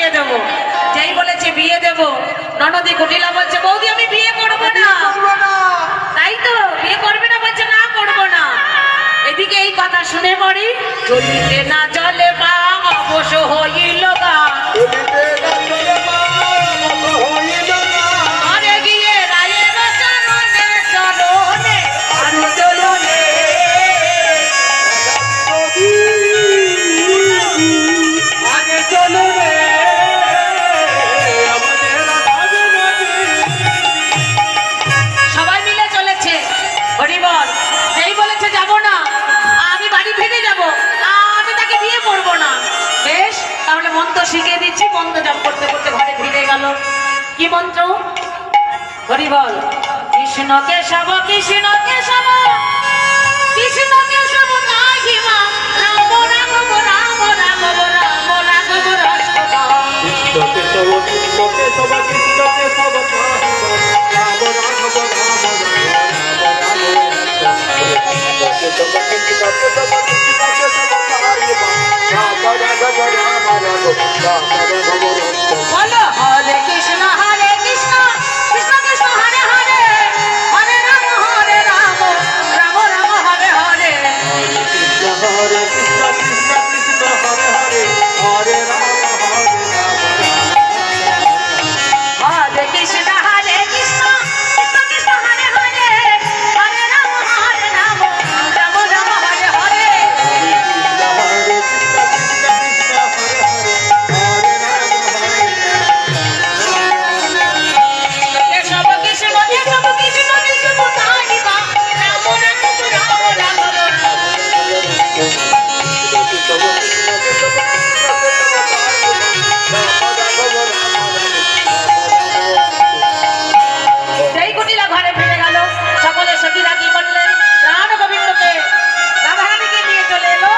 বিয়ে দেবো। যেই বলেছে বিয়ে দেবো, ননদি কুটিলা বলছে বৌদি আমি বিয়ে করবো না। তাই তো, বিয়ে করবে না বলছে, না করবো না। এদিকে এই কথা শুনে মরি, চলিতে না চলে পা অবশ হইল গা। ঘরে গিয়ে রায়ের চরণে চরণে আরো চলনে। সবাই মিলে চলেছে, হরিবল। যেই বলেছে যাব না, আমি বাড়ি ফিরে যাব, আমি তাকে বিয়ে করবো না। বেশ, তাহলে মন্ত্র শিখিয়ে দিচ্ছি। মন্ত্র জপ করতে করতে ঘরে ফিরে গেল। কি মন্ত্র? হরিবল। কৃষ্ণ কেশব কৃষ্ণ কেশব কৃষ্ণ কেশব নাহিমা রাম রাঘব রাম রাঘব রাম রাঘব রাষ্ট্রপা। কৃষ্ণ কেশব কৃষ্ণ কেশব কৃষ্ণ কেশব রাম রাঘব রাম বলো হরে কৃষ্ণ কৃষ্ণ কৃষ্ণ হরে হরে হরে রাম রাম রাম হরে হরে। হরে কৃষ্ণ কৃষ্ণ কৃষ্ণ হরে হরে হরে রাম হরে কৃষ্ণ কৃষ্ণ কৃষ্ণ হরে হরে হরে রাম রাম রাম হরে হরে। কেশব কৃষ্ণ কেশব কৃষ্ণ কৃষ্ণ নাহিমা রাম রাঘব রাম রাঘব যেই কুটিলা ঘরে ফিরে গেল, সকলে সখীরা কি করলেন? প্রাণ গোবিন্দকে রাধারানীকে নিয়ে চলে এলো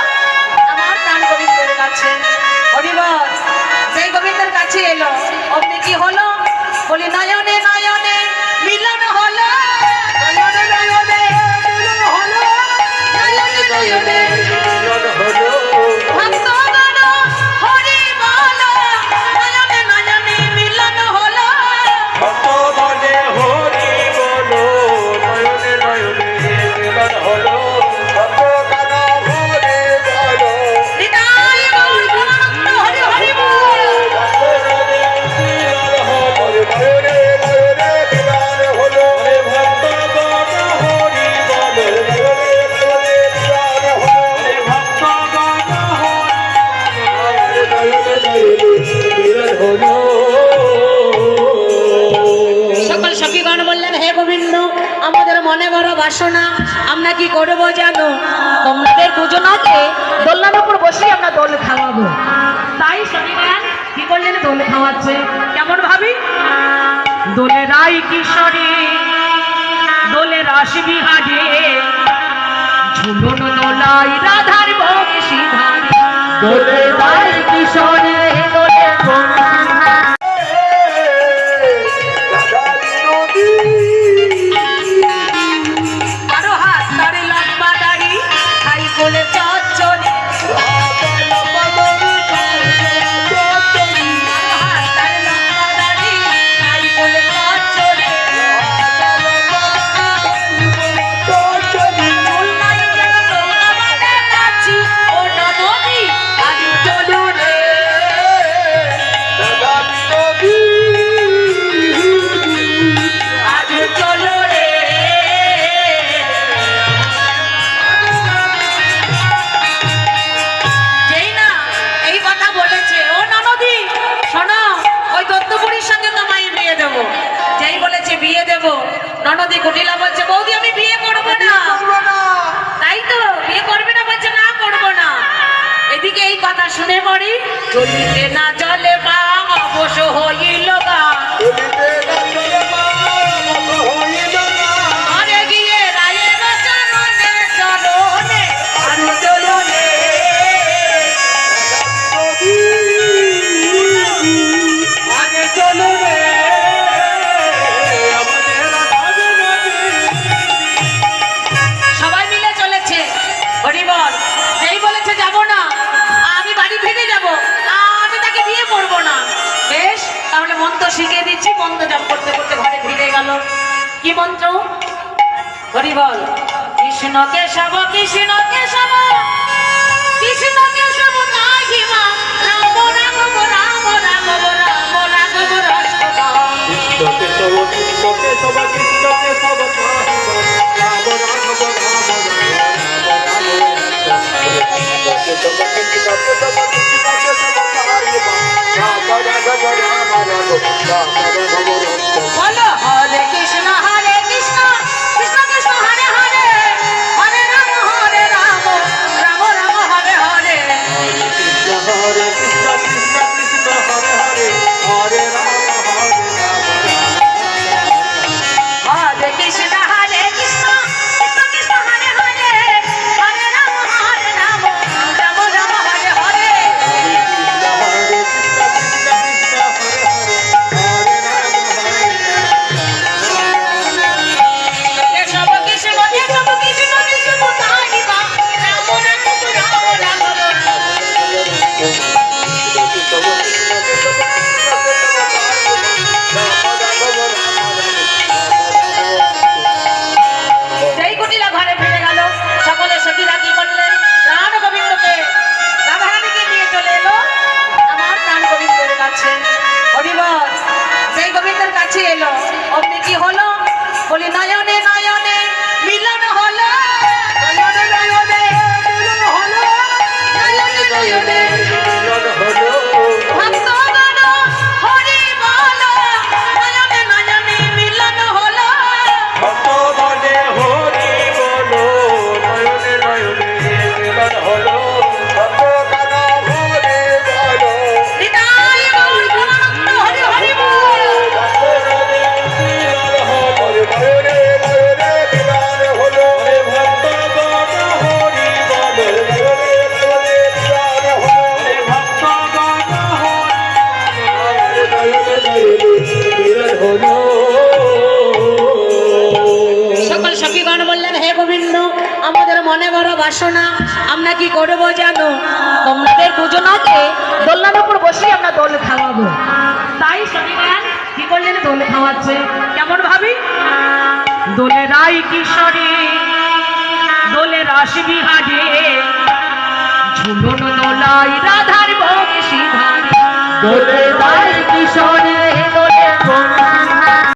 আমার প্রাণ গোবিন্দের কাছে। হরিবল। যেই গোবিন্দের কাছে এলো, অমনি কি হলো? বলি নয়নে নয়নে মিলন হলো, নয়নে নয়নে মিলন হলো, নয়নে নয়নে ভক্তগণ হরি বল, নয়নে নয়নে মিলন হলো। ভক্তগণে হরি বলো, নয়নে নয়নে মিলন হলো। ভক্তগণ হরি বলো, হৃদয় গৌর গৌরাঙ্গ হরি হরি বল। ভক্তগণে মিলন হলো, নয়নে নয়নে মিলন হলো। ভক্তগণ হরি বলো, নয়নে নয়নে মিলন হলো। ভক্তগণ হরি বলো, নয়নে নয়নে মিলন হলো। সকল সখীগণ বললেন, হে গোবিন্দ, আমাদের মনে বড় বাসনা, আমরা কি করবো জানো? তোমাদের দুজনকে দোলনার উপর বসিয়ে আমরা দোল খাওয়াবো। তাই সখীগণ কি করলেন? দোল খাওয়াচ্ছে। কেমন ভাবি? দোলে রাই কিশোরী দোলে রাস বিহারে ঝুলন দোলাই রাধার বংশী ধারে। দোলে রাই কিশোরী দোলে কারো হাত তারে লম্বা দাড়ি, খাই কোলে চচ্চড়ি। কারো হাত তারে লম্বা দাড়ি, খাই কোলে চচ্চড়ি। ফুল নাই যেন তোমরা বাদে নাচি, ও ননদি আজ চলু রে। আজ চলো রে। যেই না এই কথা বলেছে, ও ননদি শোনো, ওই দত্তপুরীর সঙ্গে তোমায় বিয়ে দেবো। যেই বলেছে বিয়ে দেবো, ননদি কুটিলা বলছে বৌদি আমি বিয়ে করবো না। তাই তো, বিয়ে করবে না বলছে, না করবো না। এদিকে এই কথা শুনে মরি, চলিতে না চলে পা অবশ হইল গা। ঘরে গিয়ে রায়ের চরণে চরণে আরো চলনে। আগে চলো রে। যেই বলেছে যাব না, আমি বাড়ি ফিরে যাব, আমি তাকে বিয়ে করবো না। মন্ত্র শিখিয়ে দিচ্ছি, মন্ত্র জপ করতে করতে ঘরে ফিরে গেল। কি মন্ত্র? হরি বল। কৃষ্ণ কেশব কৃষ্ণ কেশব কৃষ্ণ কেশব নাহিমা রাম রাঘব রাম রাঘব রাম রাঘব রাঘব। কৃষ্ণ কেশব কৃষ্ণ কেশব কৃষ্ণ কেশব রাম রাঘব রাম রাঘব বলো হরে কৃষ্ণ কৃষ্ণ কৃষ্ণ হরে হরে হরে রাম রাম রাম হরে হরে। হরে কৃষ্ণ কৃষ্ণ কৃষ্ণ হরে হরে হরে রাম হরে কৃষ্ণ কৃষ্ণ কৃষ্ণ হরে হরে হরে রাম রাম রাম হরে হরে। কেশব কৃষ্ণ কেশব কৃষ্ণ কৃষ্ণ নাহিমা রাম রাঘব রাম রাঘব। সেই কুটিলা ঘরে ফিরে গেল। সকলে সখীরা কি করলেন? প্রাণ গোবিন্দকে রাধারানীকে নিয়ে চলে এলো আমার প্রাণ গোবিন্দের কাছে। হরিবল। সেই গোবিন্দের কাছে এলো, অমনি কি হলো? বলি নয়নে নয়নে মিলন হলো, নয়নে নয়নে মিলন হলো, নয়নে নয়নে ভক্তগণ হরি বল, নয়নে নয়নে মিলন হলো। ভক্তগণে হরি বলো, নয়নে নয়নে মিলন হলো। ভক্তগণ হরি বলো, হৃদয় গৌর গৌরাঙ্গ হরি হরি বল। ভক্তগণে মিলন হলো, নয়নে নয়নে মিলন হলো। ভক্তগণ হরি বলো, নয়নে নয়নে মিলন হলো। ভক্তগণ হরি বলো, নয়নে নয়নে মিলন হলো। সকল সখীগণ বললেন, হে গোবিন্দ, আমাদের মনে বড় বাসনা, আমরা কি করবো জানো? তোমাদের দুজনকে দোলনার উপর বসিয়ে আমরা দোল খাওয়াবো। তাই সখীগণ কি করলেন? দোল খাওয়াচ্ছে। কেমন ভাবি? দোলে রাই কিশোরী দোলে রাস বিহারে ঝুলন দোলাই রাধার বংশী ধারে। দোলে রাই কিশোরী